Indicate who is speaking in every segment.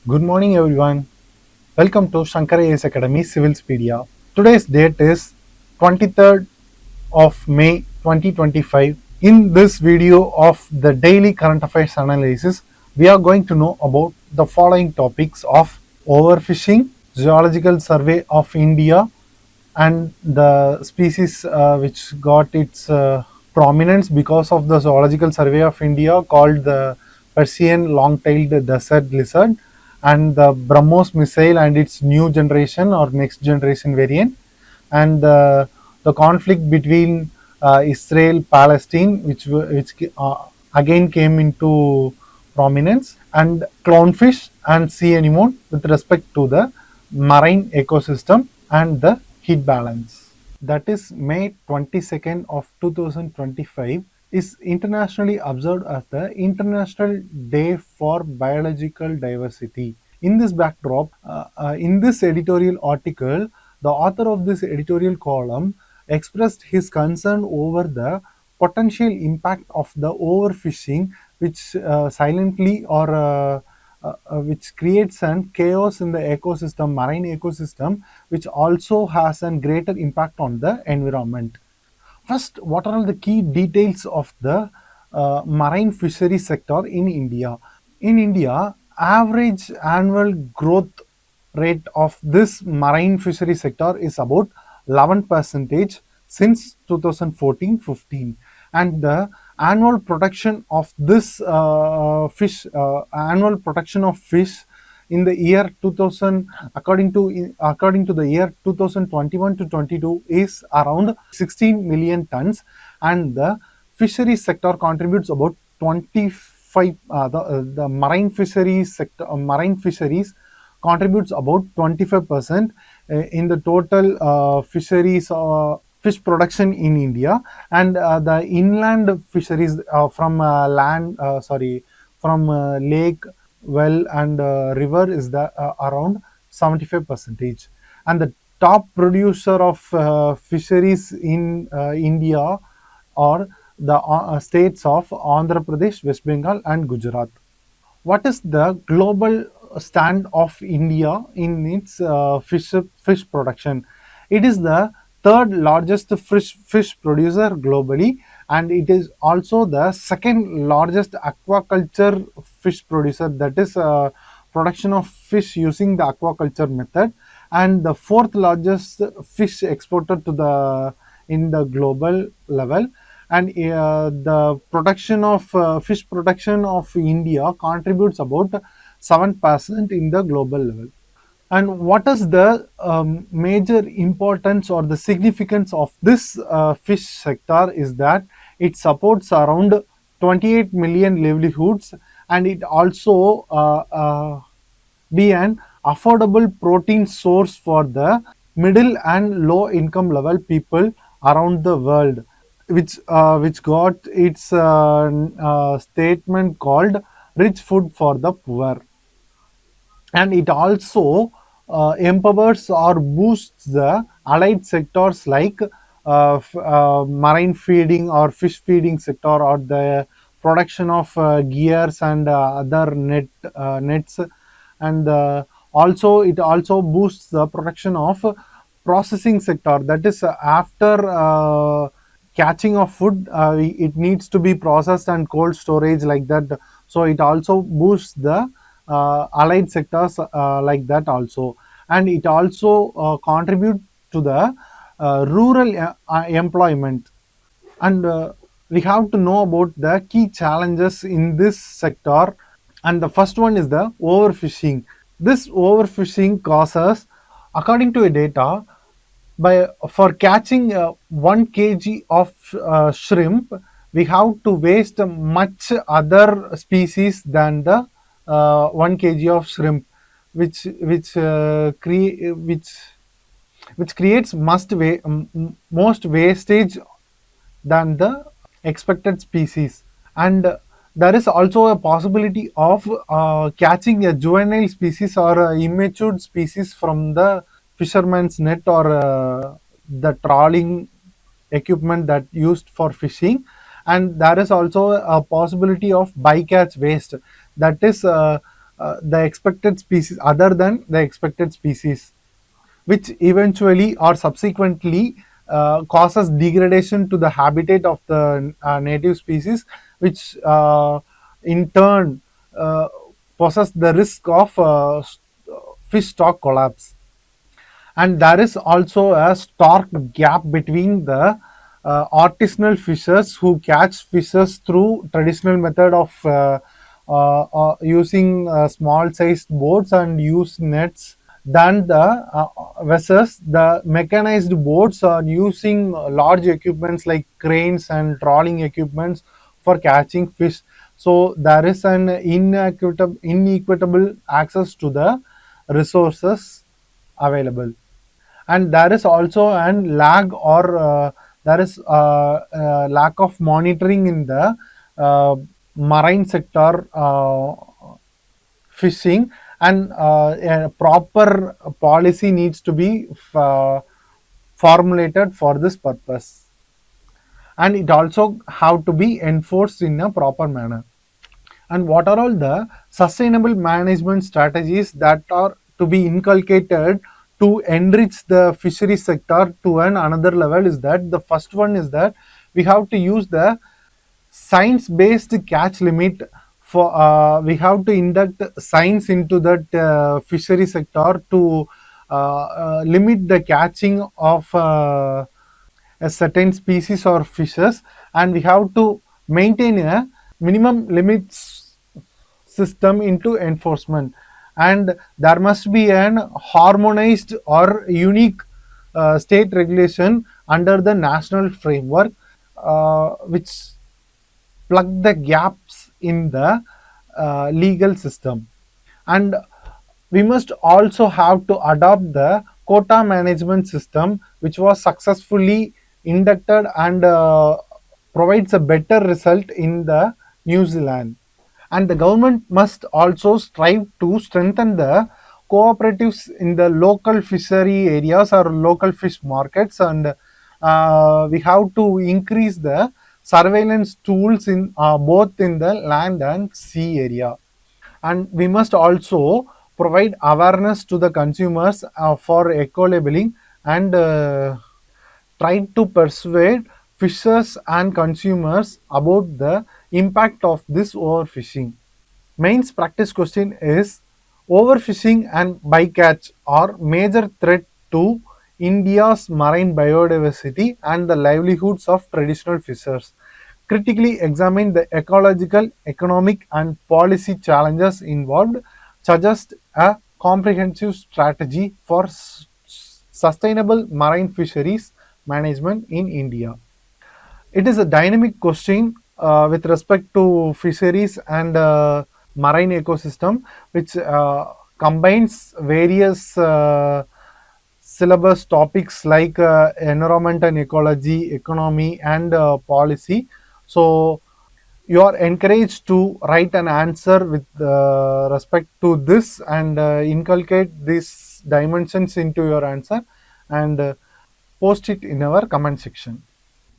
Speaker 1: Good morning, everyone. Welcome to Shankar IAS Academy Civilspedia. Today's date is 23rd of May 2025. In this video of the daily current affairs analysis, we are going to know about the following topics of overfishing, Zoological Survey of India, and the species which got its prominence because of the Zoological Survey of India called the Persian long-tailed desert lizard, and the BrahMos missile and its new generation or next generation variant, and the conflict between Israel Palestine, which again came into prominence, and clownfish and sea anemone with respect to the marine ecosystem and the heat balance. That is May 22nd of 2025 is internationally observed as the International Day for Biological Diversity. In this backdrop, in this editorial article, the author of this editorial column expressed his concern over the potential impact of the overfishing, which silently or which creates an chaos in the ecosystem, marine ecosystem, which also has a greater impact on the environment. First, what are all the key details of the marine fishery sector in India? In India, average annual growth rate of this marine fishery sector is about 11% since 2014-15, and the annual production of this annual production of fish in the year 2000, according to the year 2021 to 22, is around 16 million tons, and the fishery sector contributes about 25 the marine fisheries sector marine fisheries contributes about 25% in the total fisheries fish production in India, and the inland fisheries from lake, well, and river is the around 75%. And the top producer of fisheries in India are the states of Andhra Pradesh, West Bengal, and Gujarat. What is the global stand of India in its fish production? It is the third largest fish producer globally, and it is also the second largest aquaculture fish producer, that is production of fish using the aquaculture method, and the fourth largest fish exporter to the in the global level. And the production of fish production of India contributes about 7% in the global level. And what is the major importance or the significance of this fish sector is that it supports around 28 million livelihoods, and it also be an affordable protein source for the middle and low income level people around the world, which got its statement called rich food for the poor. And it also empowers or boosts the allied sectors like marine feeding or fish feeding sector, or the production of gears and other nets, and also it also boosts the production of processing sector, that is after catching of food, it needs to be processed and cold storage like that. So it also boosts the allied sectors like that also, and it also contribute to the rural employment. And we have to know about the key challenges in this sector, and the first one is the overfishing. This overfishing causes, according to a data, by for catching 1 kg of shrimp, we have to waste much other species than the 1 kg of shrimp, which creates most wastage than the expected species. And there is also a possibility of catching a juvenile species or immature species from the fisherman's net or the trawling equipment that used for fishing. And there is also a possibility of bycatch waste, that is the expected species other than the expected species, which eventually or subsequently causes degradation to the habitat of the native species, which in turn uh, poses the risk of fish stock collapse. And there is also a stark gap between the artisanal fishers who catch fishes through traditional method of using small sized boats and use nets than the versus the mechanized boats are using large equipments like cranes and trawling equipments for catching fish. So there is an inequitable access to the resources available, and there is also an lag or there is lack of monitoring in the uh, marine sector fishing, and a proper policy needs to be formulated for this purpose, and it also have to be enforced in a proper manner. And what are all the sustainable management strategies that are to be inculcated to enrich the fishery sector to an another level is that the first one is that we have to use the science based catch limit. For we have to induct science into that fishery sector to limit the catching of a certain species or fishes, and we have to maintain a minimum limits system into enforcement, and there must be an harmonized or unique state regulation under the national framework, which plug the gaps in the legal system. And we must also have to adopt the quota management system, which was successfully inducted and provides a better result in the New Zealand. And the government must also strive to strengthen the cooperatives in the local fishery areas or local fish markets, and we have to increase the surveillance tools in both in the land and sea area. And we must also provide awareness to the consumers for eco-labeling, and try to persuade fishers and consumers about the impact of this overfishing. Mains practice question is: overfishing and bycatch are major threat to India's marine biodiversity and the livelihoods of traditional fishers. Critically examine the ecological, economic, and policy challenges involved. Suggest a comprehensive strategy for sustainable marine fisheries management in India. It is a dynamic question with respect to fisheries and marine ecosystem, which combines various syllabus topics like environment and ecology, economy, and policy. So you are encouraged to write an answer with respect to this, and inculcate these dimensions into your answer, and post it in our comment section.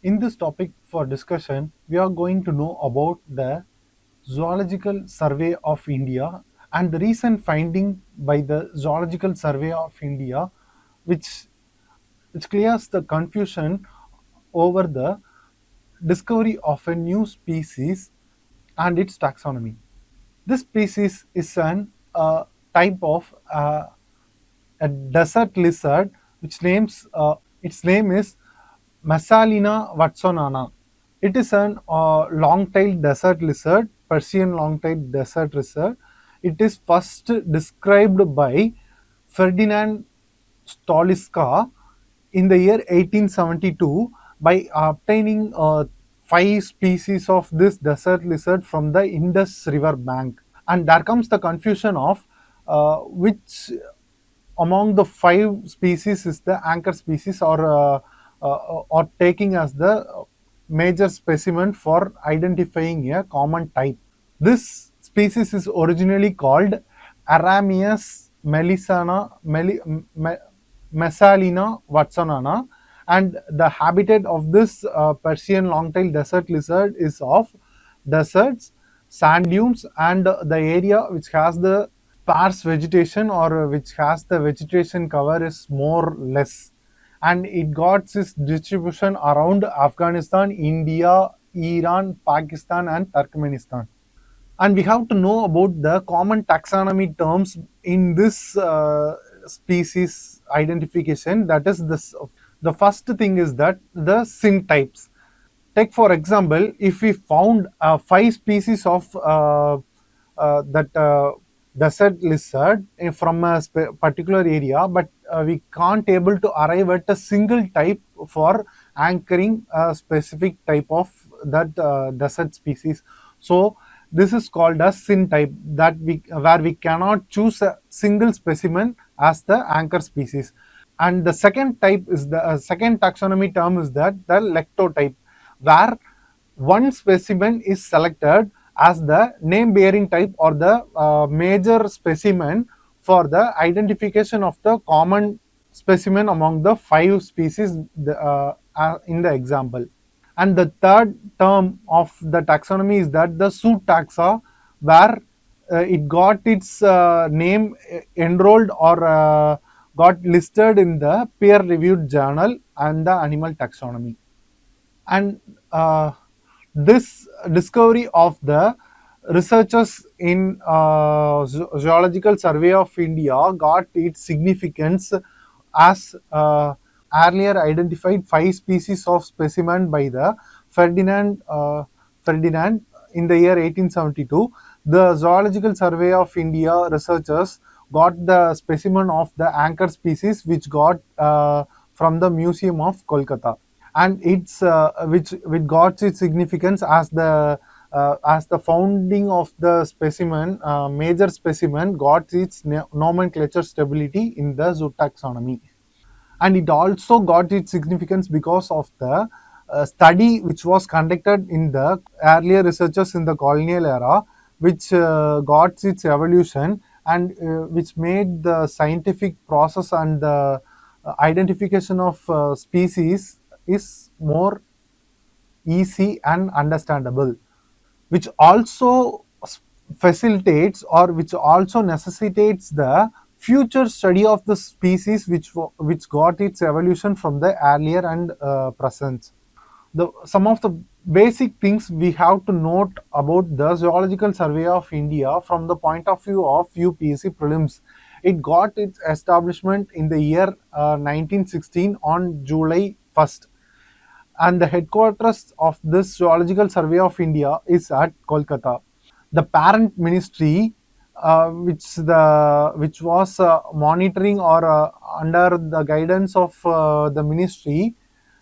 Speaker 1: In this topic for discussion, we are going to know about the Zoological Survey of India and the recent finding by the Zoological Survey of India, which clears the confusion over the discovery of a new species and its taxonomy. This species is an type of a desert lizard, which its name is Mesalina watsonana. It is an long-tailed desert lizard, Persian long-tailed desert lizard. It is first described by Ferdinand Stoliska in the year 1872 by obtaining 5 species of this desert lizard from the Indus River bank. And there comes the confusion of which among the 5 species is the anchor species, or taking as the major specimen for identifying a common type. This species is originally called Arameus Mesalina watsonana, and the habitat of this Persian long-tailed desert lizard is of deserts, sand dunes, and the area which has the sparse vegetation or which has the vegetation cover is more less, and it got its distribution around Afghanistan, India, Iran, Pakistan, and Turkmenistan. And we have to know about the common taxonomy terms in this species identification. That is this. The first thing is that the syntypes. Take for example, if we found 5 species of that desert lizard from a particular area, but we can't able to arrive at a single type for anchoring a specific type of that desert species. So this is called as syntype, that we where we cannot choose a single specimen as the anchor species. And the second type is the second taxonomy term is that the lectotype, where one specimen is selected as the name bearing type or the major specimen for the identification of the common specimen among the 5 species in the example. And the third term of the taxonomy is that the suit taxa, where it got its name enrolled or got listed in the peer reviewed journal and the animal taxonomy. And this discovery of the researchers in Zoological Survey of India got its significance as earlier identified 5 species of specimen by the Ferdinand in the year 1872. The Zoological Survey of India researchers got the specimen of the anchor species which got from the Museum of Kolkata, and it's which got its significance as the founding of the specimen, major specimen got its nomenclature stability in the zoo taxonomy. And it also got its significance because of the study which was conducted in the earlier researchers in the colonial era, which got its evolution, and which made the scientific process and the identification of species is more easy and understandable, which also facilitates or which also necessitates the future study of the species which got its evolution from the earlier and present. Some of the basic things we have to note about the Zoological Survey of India from the point of view of UPSC Prelims. It got its establishment in the year 1916 on July 1st, and the headquarters of this Zoological Survey of India is at Kolkata. The parent ministry, which was monitoring or under the guidance of the ministry,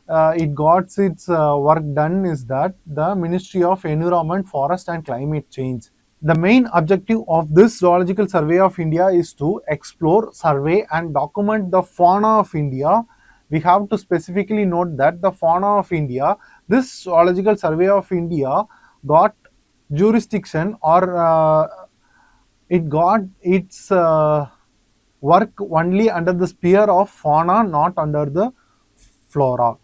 Speaker 1: it got its work done is that the Ministry of Environment, Forest and Climate Change. The main objective of this Zoological Survey of India is to explore, survey and document the fauna of India. We have to specifically note that the fauna of India, this Zoological Survey of India got jurisdiction or it got its work only under the sphere of fauna, not under the flora.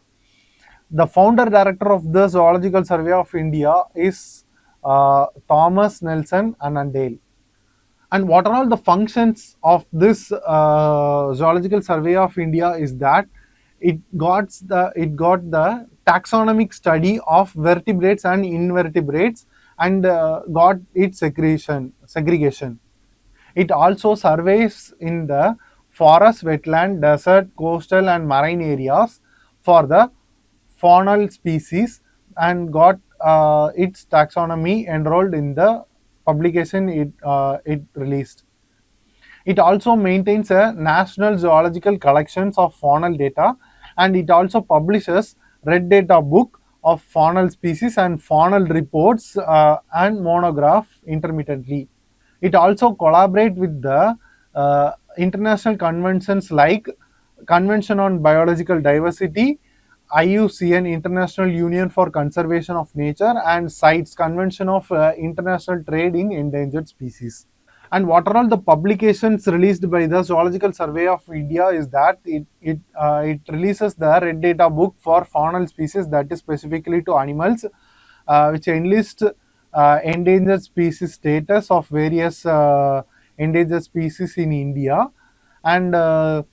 Speaker 1: The founder director of the Zoological Survey of India is Thomas Nelson Annandale. And what are all the functions of this Zoological Survey of India is that it got the taxonomic study of vertebrates and invertebrates, and got its segregation. It also surveys in the forest, wetland, desert, coastal and marine areas for the faunal species, and got its taxonomy enrolled in the publication it released. It also maintains a national zoological collections of faunal data, and it also publishes red data book of faunal species and faunal reports and monograph intermittently. It also collaborates with the international conventions like Convention on Biological Diversity, IUCN, International Union for Conservation of Nature, and CITES, Convention of International Trade in Endangered Species. And what are all the publications released by the Zoological Survey of India is that it releases the red data book for faunal species, that is specifically to animals, which enlist endangered species status of various endangered species in India, and a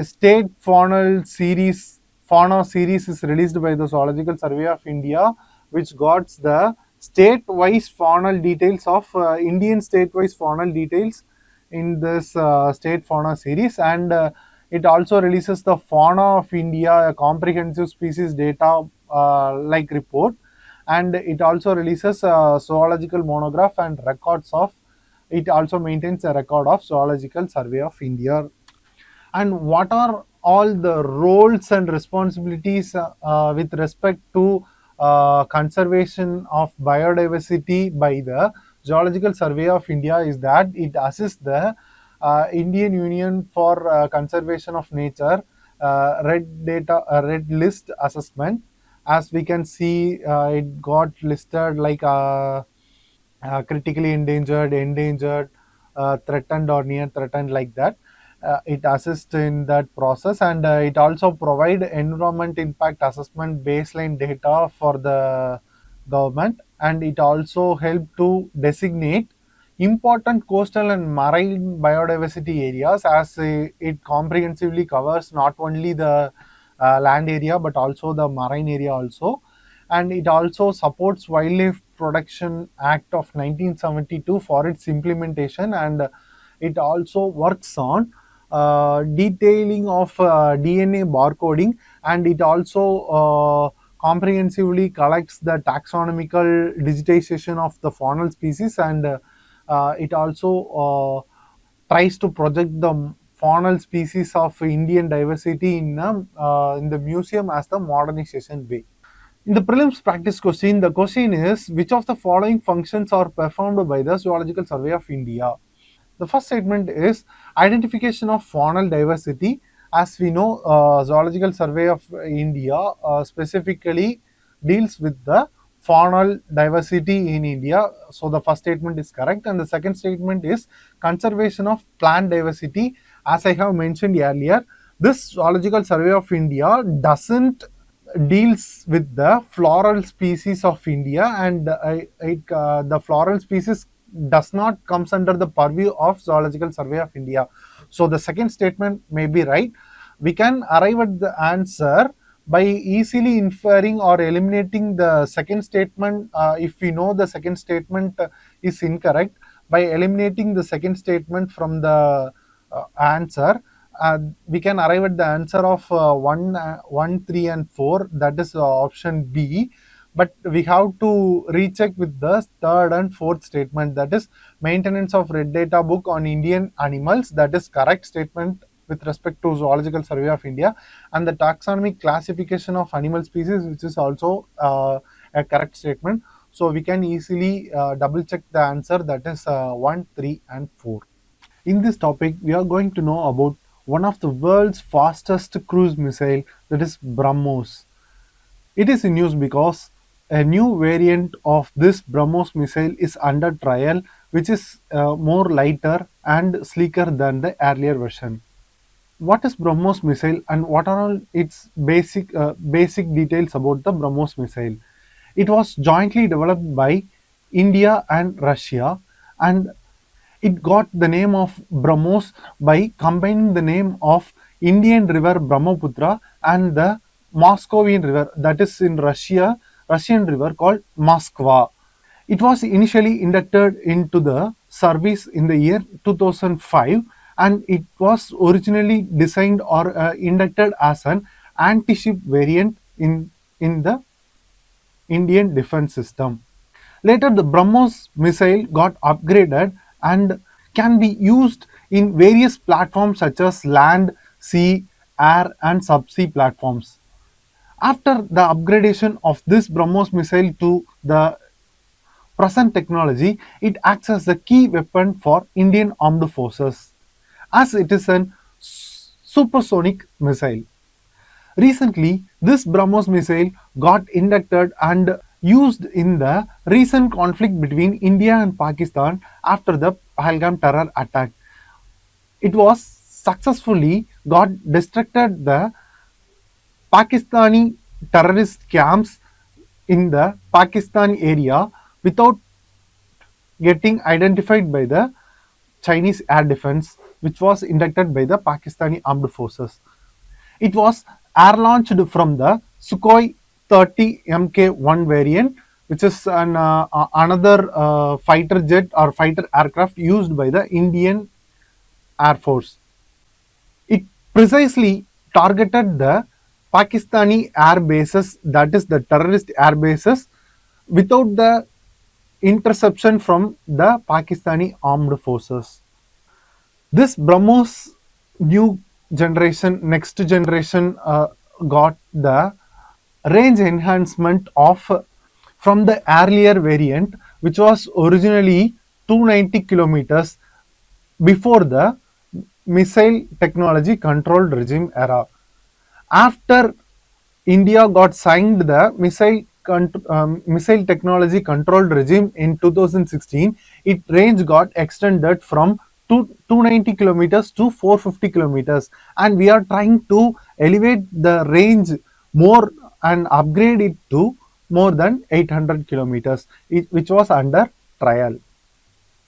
Speaker 1: state fauna series is released by the Zoological Survey of India, which got the state-wise faunal details of Indian state-wise faunal details in this state fauna series, and it also releases the fauna of India, a comprehensive species data like report, and it also releases a zoological monograph and records of. It also maintains a record of Zoological Survey of India. And what are all the roles and responsibilities with respect to conservation of biodiversity by the Geological Survey of India is that it assists the Indian Union for Conservation of Nature red list assessment. As we can see, it got listed like critically endangered, endangered, threatened or near threatened, like that. It assists in that process, and it also provide environment impact assessment baseline data for the government, and it also help to designate important coastal and marine biodiversity areas, as it comprehensively covers not only the land area but also the marine area also. And it also supports Wildlife Protection Act of 1972 for its implementation, and it also works on detailing of DNA barcoding, and it also comprehensively collects the taxonomical digitization of the faunal species, and it also tries to project the faunal species of Indian diversity in the museum as the modernization way. In the prelims practice question, the question is which of the following functions are performed by the Zoological Survey of India? The first statement is identification of faunal diversity. As we know, Zoological Survey of India specifically deals with the faunal diversity in India. So the first statement is correct, and the second statement is conservation of plant diversity. As I have mentioned earlier, this Zoological Survey of India doesn't deals with the floral species of India, and the floral species does not comes under the purview of Zoological Survey of India. So the second statement may be right. We can arrive at the answer by easily inferring or eliminating the second statement if we know the second statement is incorrect, by eliminating the second statement from the answer. We can arrive at the answer of 1, 3, and 4. That is option B. But we have to recheck with the third and fourth statement. That is maintenance of red data book on Indian animals. That is correct statement with respect to Zoological Survey of India, and the taxonomic classification of animal species, which is also a correct statement. So we can easily double check the answer. That is 1, 3, and 4. In this topic, we are going to know about one of the world's fastest cruise missile, that is BrahMos. It is in news because a new variant of this BrahMos missile is under trial, which is more lighter and sleeker than the earlier version. What is BrahMos missile and what are all its basic details about the BrahMos missile? It was jointly developed by India and Russia, and it got the name of BrahMos by combining the name of Indian river Brahmaputra and the Moscovian river, that is in Russian river called Moskva. It was initially inducted into the service in the year 2005, and it was originally designed or inducted as an anti-ship variant in the Indian defense system. Later, the BrahMos missile got upgraded and can be used in various platforms such as land, sea, air, and subsea platforms. After the upgradation of this BrahMos missile to the present technology, it acts as a key weapon for Indian armed forces, as it is an supersonic missile. Recently, this BrahMos missile got inducted and used in the recent conflict between India and Pakistan after the Pahalgam terror attack. It was successfully got destructed the Pakistani terrorist camps in the Pakistan area, without getting identified by the Chinese air defense, which was inducted by the Pakistani armed forces. It was air launched from the Sukhoi 30 Mk1 variant, which is another fighter jet or fighter aircraft used by the Indian Air Force. It precisely targeted the Pakistani air bases, that is the terrorist air bases, without the interception from the Pakistani armed forces. This BrahMos new generation, next generation, got the range enhancement of from the earlier variant, which was originally 290 kilometers before the missile technology controlled regime era. After India got signed the missile technology controlled regime in 2016, its range got extended from 290 kilometers to 450 kilometers, and we are trying to elevate the range more and upgrade it to more than 800 kilometers, which was under trial.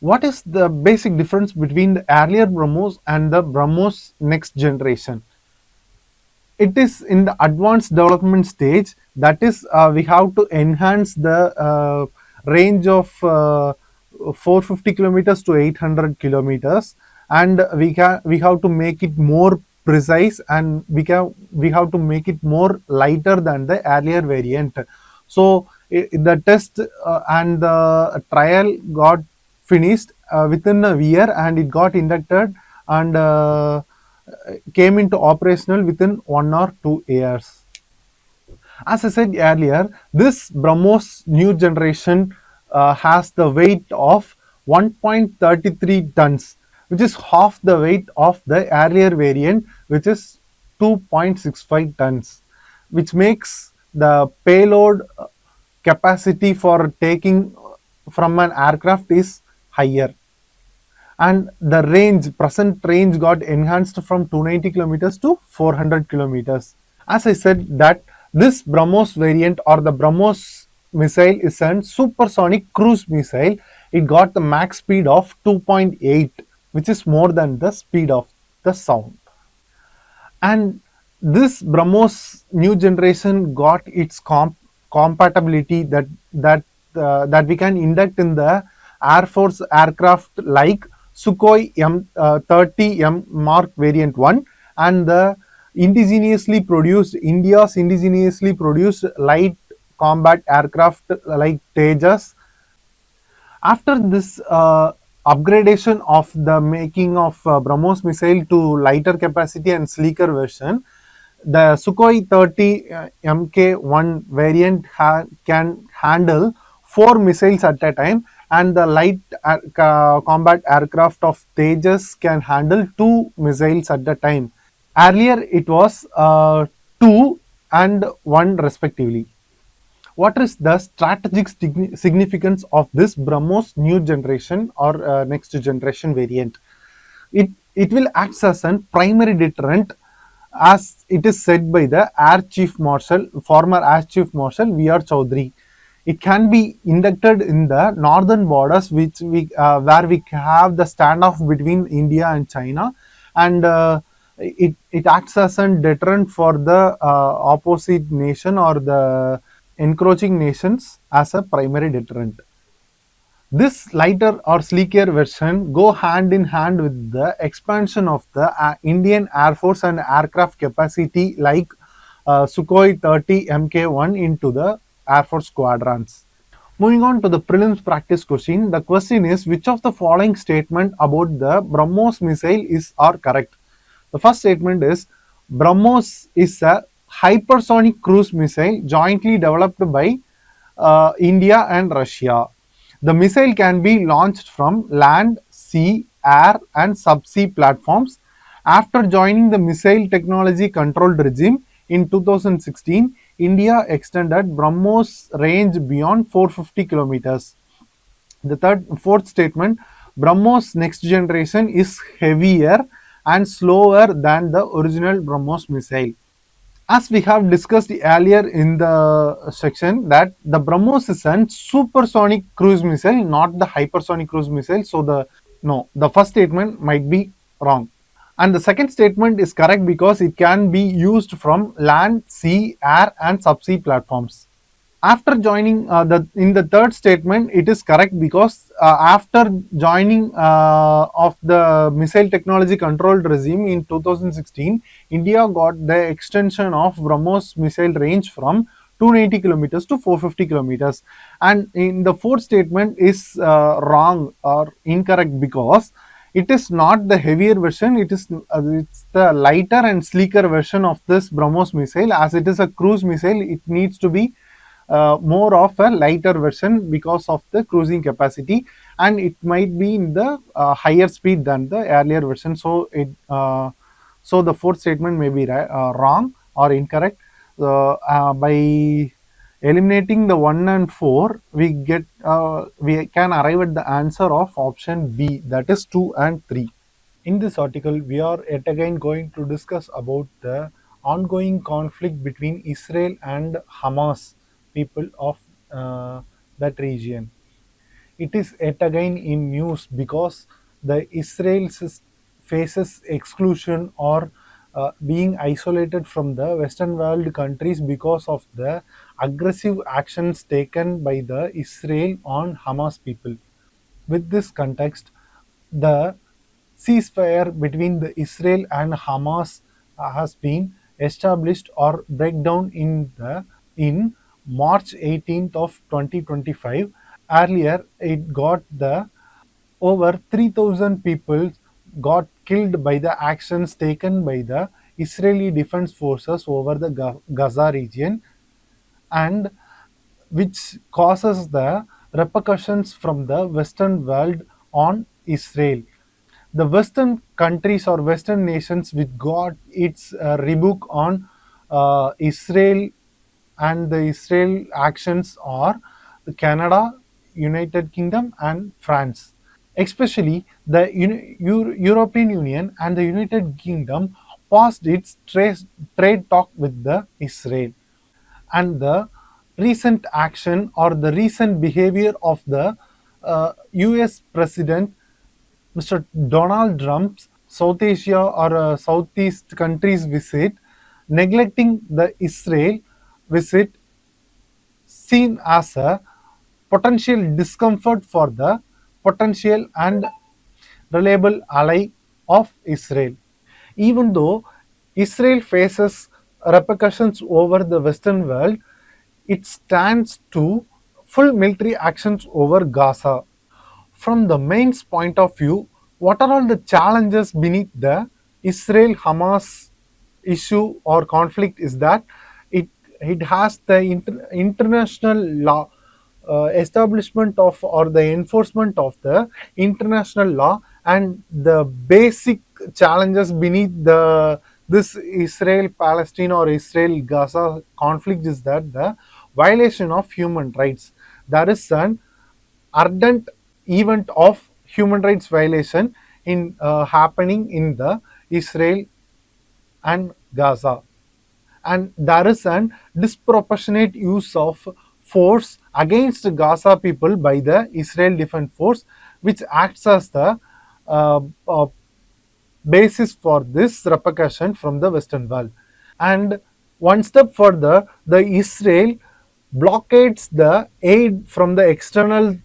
Speaker 1: What is the basic difference between the earlier BrahMos and the BrahMos next generation? It is in the advanced development stage, that is we have to enhance the range of 450 kilometers to 800 kilometers, and we have to make it more precise, and we have to make it more lighter than the earlier variant. So the test and the trial got finished within a year, and it got inducted and came into operational within 1 or 2 years. As I said earlier, this BrahMos new generation has the weight of 1.33 tons, which is half the weight of the earlier variant, which is 2.65 tons, which makes the payload capacity for taking from an aircraft is higher, and the present range got enhanced from 290 kilometers to 400 kilometers. As I said that this BrahMos variant or the BrahMos missile is a supersonic cruise missile. It got the max speed of 2.8, which is more than the speed of the sound. And this BrahMos new generation got its compatibility that we can induct in the Air Force aircraft like Sukhoi M30M Mark Variant 1 and the India's indigenously produced light combat aircraft like Tejas. After this upgradation of the making of BrahMos missile to lighter capacity and sleeker version, the Sukhoi 30 Mk1 variant can handle 4 missiles at a time, and the light combat aircraft of Tejas can handle 2 missiles at a time. Earlier it was 2 and 1 respectively. What is the strategic significance of this BrahMos new generation or next generation variant? It will act as a primary deterrent, as it is said by the former Air Chief Marshal V.R. Chaudhary. It can be inducted in the northern borders, which where we have the standoff between India and China, and it acts as a deterrent for the opposite nation or the encroaching nations as a primary deterrent. This lighter or sleeker version go hand in hand with the expansion of the Indian Air Force and aircraft capacity like Sukhoi 30 Mk1 into the Air Force squadrons. Moving on to the prelims practice question, the question is which of the following statement about the BrahMos missile are correct? The first statement is BrahMos is a hypersonic cruise missile jointly developed by India and Russia. The missile can be launched from land, sea, air, and subsea platforms. After joining the missile technology controlled regime in 2016, India extended BrahMos range beyond 450 kilometers. The fourth statement, BrahMos next generation is heavier and slower than the original BrahMos missile. As we have discussed earlier in the section, that the BrahMos is a supersonic cruise missile, not the hypersonic cruise missile. So the first statement might be wrong. And the second statement is correct because it can be used from land, sea, air, and subsea platforms. After joining in the third statement, it is correct because after joining of the missile technology controlled regime in 2016, India got the extension of BrahMos missile range from 290 kilometers to 450 kilometers. And in the fourth statement is wrong or incorrect because it is not the heavier version, it's the lighter and sleeker version of this BrahMos missile. As it is a cruise missile, it needs to be more of a lighter version because of the cruising capacity, and it might be in the higher speed than the earlier version. So the fourth statement may be wrong or incorrect. By eliminating the 1 and 4, we can arrive at the answer of option B, that is 2 and 3. In this article, we are yet again going to discuss about the ongoing conflict between Israel and Hamas people of that region. It is yet again in news because the Israel faces exclusion or being isolated from the Western world countries because of the aggressive actions taken by the Israel on Hamas people. With this context, the ceasefire between the Israel and Hamas has been established or breakdown in March 18th of 2025. Earlier, it got the over 3,000 people got killed by the actions taken by the Israeli defense forces over the Gaza region, and which causes the repercussions from the Western world on Israel. The Western countries or Western nations which got its rebuke on Israel and the Israel actions are Canada, United Kingdom, and France. Especially the European Union and the United Kingdom paused its trade talk with the Israel, and the recent action or the recent behavior of the US President Mr. Donald Trump's South Asia or Southeast countries visit, neglecting the Israel visit, seen as a potential discomfort for the potential and reliable ally of Israel. Even though Israel faces repercussions over the Western world, it stands to full military actions over Gaza. From the main's point of view, what are all the challenges beneath the Israel Hamas issue or conflict is that it it has the international law establishment of or the enforcement of the international law, and the basic challenges beneath the this Israel Palestine or Israel Gaza conflict is that the violation of human rights. There is an ardent event of human rights violation in happening in the Israel and Gaza, and there is an disproportionate use of force against Gaza people by the Israel Defense Force, which acts as the uh, uh, basis for this repercussion from the Western world. And one step further, the Israel blockades the aid from the external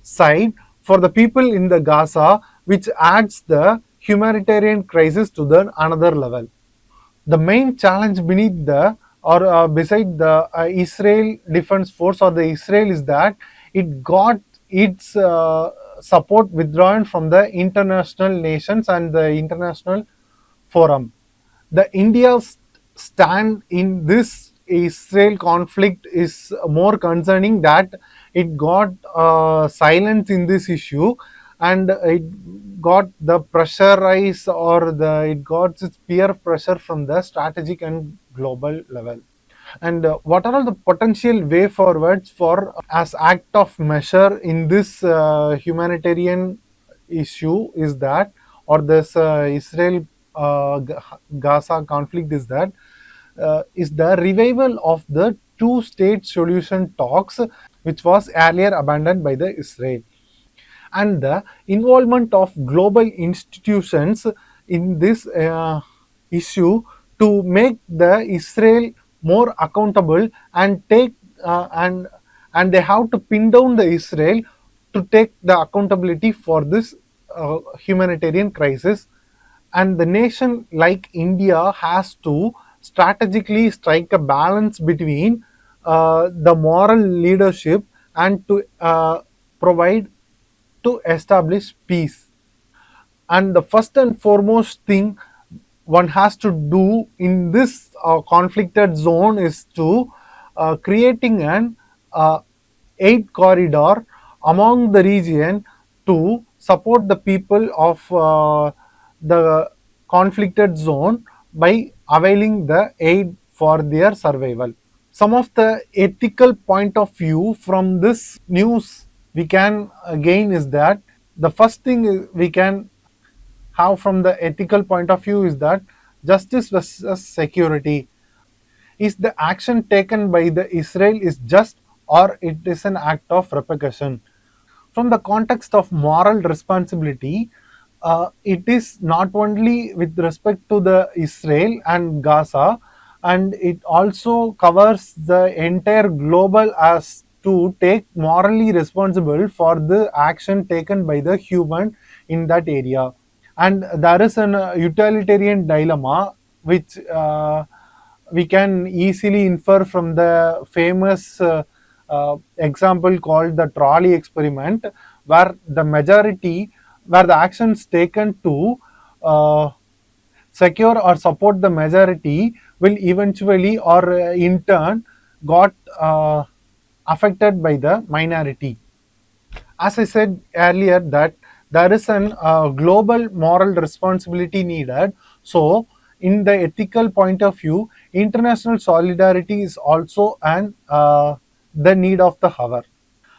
Speaker 1: side for the people in the Gaza, which adds the humanitarian crisis to the another level. The main challenge beneath the or beside the Israel Defense Force or the Israel is that it got its support withdrawn from the international nations and the international forum. The India's stand in this Israel conflict is more concerning that it got silence in this issue, and it got the pressurize or the it got its peer pressure from the strategic and global level. And what are all the potential way forwards for as act of measure in this humanitarian issue is that, or this Israel Gaza conflict is that is the revival of the two-state solution talks, which was earlier abandoned by the Israel, and the involvement of global institutions in this issue to make the Israel more accountable and take and they have to pin down the Israel to take the accountability for this humanitarian crisis, and the nation like India has to strategically strike a balance between the moral leadership and to provide to establish peace. And the first and foremost thing one has to do in this conflicted zone is to creating an aid corridor among the region to support the people of the conflicted zone by availing the aid for their survival. Some of the ethical point of view from this news we can gain is that the first thing we can have from the ethical point of view is that justice versus security. Is the action taken by the Israel is just, or it is an act of repercussion? From the context of moral responsibility, it is not only with respect to the Israel and Gaza, and it also covers the entire global as to take morally responsible for the action taken by the human in that area. And there is an utilitarian dilemma which we can easily infer from the famous example called the trolley experiment, where where the actions taken to secure or support the majority will eventually or in turn got affected by the minority. As I said earlier, that there is an global moral responsibility needed. So, in the ethical point of view, international solidarity is also an the need of the hour.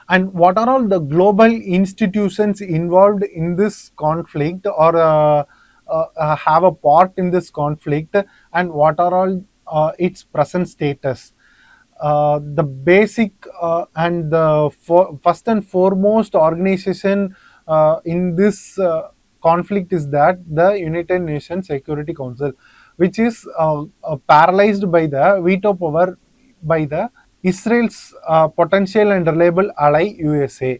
Speaker 1: And what are all the global institutions involved in this conflict, or have a part in this conflict, and what are all its present status? The basic and the first and foremost organization in this conflict is that the United Nations Security Council, which is paralyzed by the veto power by the Israel's potential and reliable ally USA.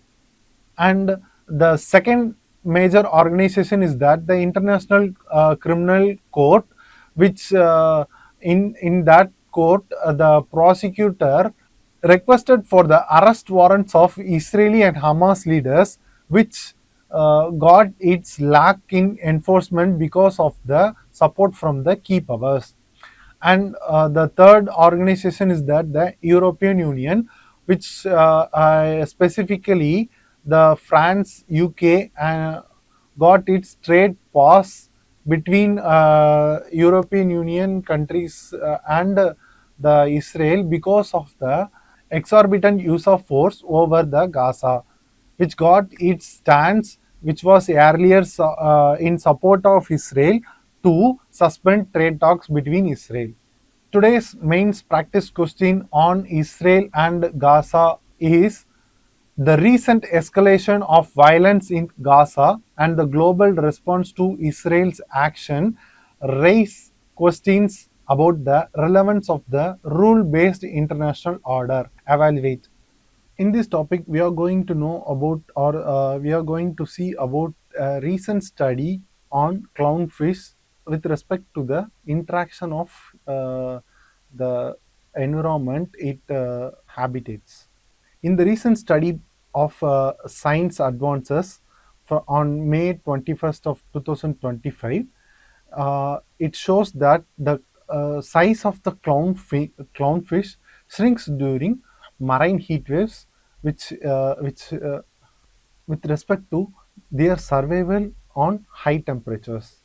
Speaker 1: And the second major organization is that the International Criminal Court, which in that court the prosecutor requested for the arrest warrants of Israeli and Hamas leaders, which got its lack in enforcement because of the support from the key powers. And the third organization is that the European Union, which specifically the France, UK, got its trade pause between European Union countries and the Israel because of the exorbitant use of force over the Gaza, which got its stance, which was earlier in support of Israel, to suspend trade talks between Israel. Today's main practice question on Israel and Gaza is the recent escalation of violence in Gaza and the global response to Israel's action raise questions about the relevance of the rule-based international order. Evaluate. In this topic, we are going to know about, or we are going to see about a recent study on clownfish with respect to the interaction of the environment it habitates. In the recent study of Science Advances on May 21st of 2025, it shows that the size of the clownfish shrinks during marine heat waves, which with respect to their survival on high temperatures.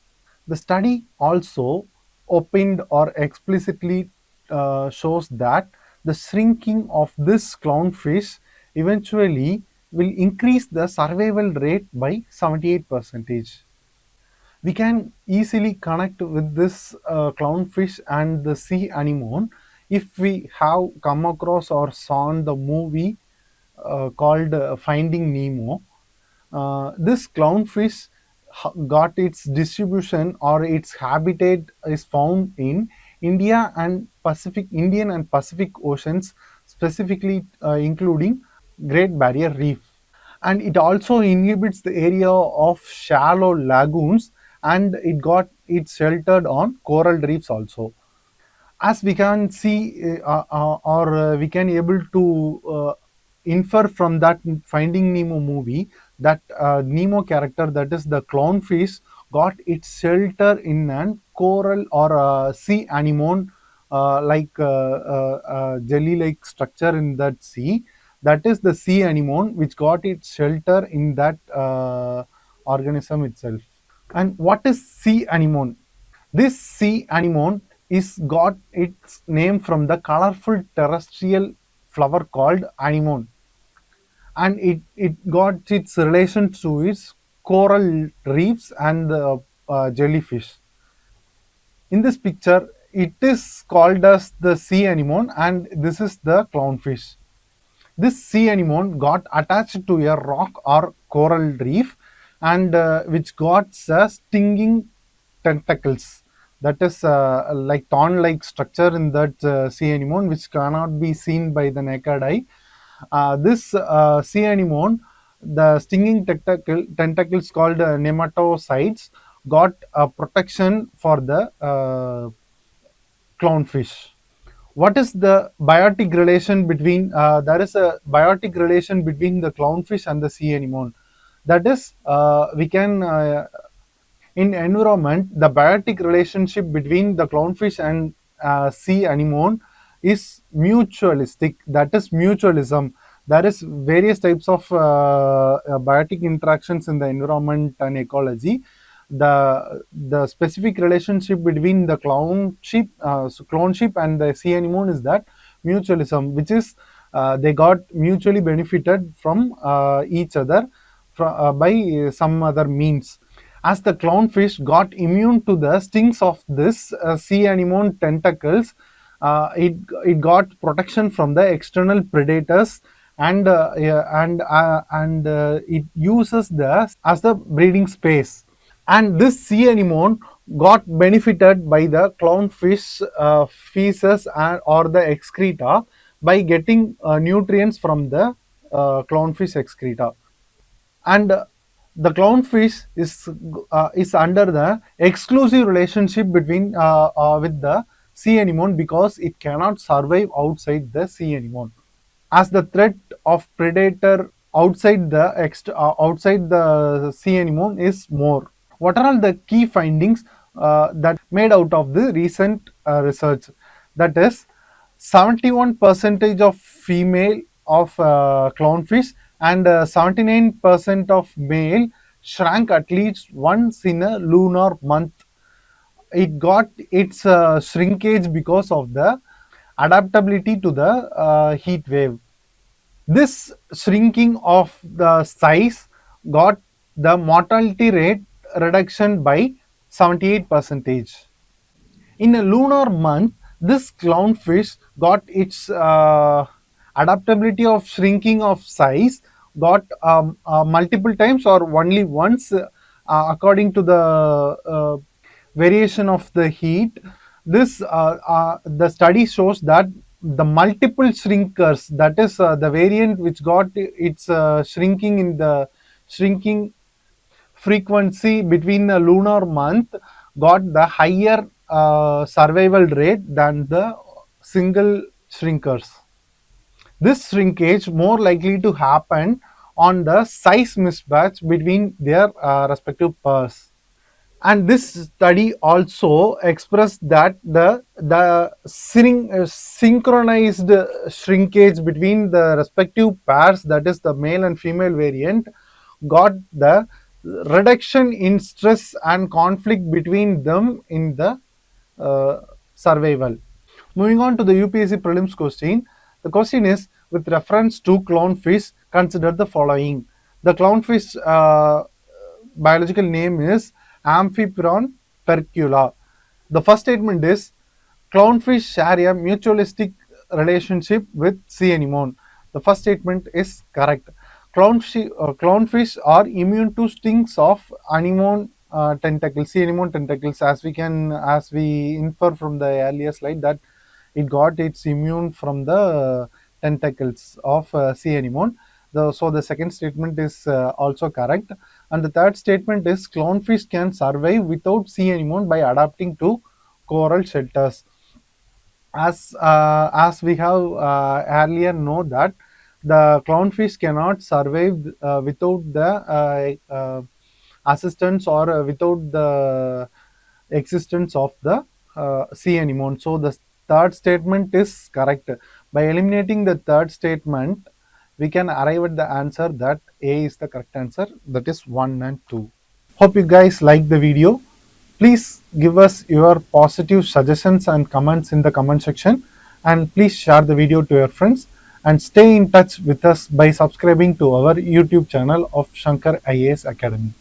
Speaker 1: The study also opened or explicitly shows that the shrinking of this clownfish eventually will increase the survival rate by 78%. We can easily connect with this clownfish and the sea anemone if we have come across or saw the movie called Finding Nemo. This clownfish got its distribution or its habitat is found in Indian and Pacific Oceans, specifically including Great Barrier Reef. And it also inhabits the area of shallow lagoons, and it sheltered on coral reefs also. As we can see or we can able to infer from that Finding Nemo movie that Nemo character, that is the clownfish, got its shelter in an coral or a sea anemone jelly like structure in that sea. That is the sea anemone which got its shelter in that organism itself. And what is sea anemone? This sea anemone is got its name from the colorful terrestrial flower called anemone, and it got its relation to its coral reefs and jellyfish. In this picture, it is called as the sea anemone, and this is the clownfish. This sea anemone got attached to a rock or coral reef, and which got stinging tentacles. That is like thorn-like structure in that sea anemone, which cannot be seen by the naked eye. This sea anemone, the stinging tentacles called nematocytes, got protection for the clownfish. What is the biotic relation between there is a biotic relation between the clownfish and the sea anemone. That is we can in environment, the biotic relationship between the clownfish and sea anemone is mutualistic. That is mutualism. There is various types of biotic interactions in the environment and ecology. The specific relationship between the clownship and the sea anemone is that mutualism, which is they got mutually benefited from each other by some other means. As the clownfish got immune to the stings of this sea anemone tentacles, it got protection from the external predators, and it uses the as the breeding space. And this sea anemone got benefited by the clownfish feces or the excreta by getting nutrients from the clownfish excreta. And the clownfish is under the exclusive relationship between with the sea anemone because it cannot survive outside the sea anemone, as the threat of predator outside the sea anemone is more. What are all the key findings that made out of the recent research? That is, 71% of female of clownfish and 79% of male shrank at least once in a lunar month. It got its shrinkage because of the adaptability to the heat wave. This shrinking of the size got the mortality rate reduction by 78%. In a lunar month, this clownfish got its adaptability of shrinking of size got multiple times or only once according to the variation of the heat. This the study shows that the multiple shrinkers, that is the variant which got its shrinking in the shrinking frequency between the lunar month, got the higher survival rate than the single shrinkers. This shrinkage more likely to happen on the size mismatch between their respective pairs. And this study also expressed that the synchronized shrinkage between the respective pairs, that is the male and female variant, got the reduction in stress and conflict between them in the survival. Moving on to the UPSC prelims question. The question is, with reference to clownfish, consider the following. The clownfish biological name is Amphiprion percula. The first statement is clownfish share a mutualistic relationship with sea anemone. The first statement is correct. Clownfish are immune to stings of anemone tentacles, sea anemone tentacles, as we infer from the earlier slide that it got its immune from the tentacles of sea anemone. So the second statement is also correct, and the third statement is clownfish can survive without sea anemone by adapting to coral shelters. As we have earlier know that the clownfish cannot survive without the assistance or without the existence of the sea anemone. So the third statement is correct. By eliminating the third statement, we can arrive at the answer that A is the correct answer, that is 1 and 2. Hope you guys like the video. Please give us your positive suggestions and comments in the comment section, and please share the video to your friends, and stay in touch with us by subscribing to our YouTube channel of Shankar IAS Academy.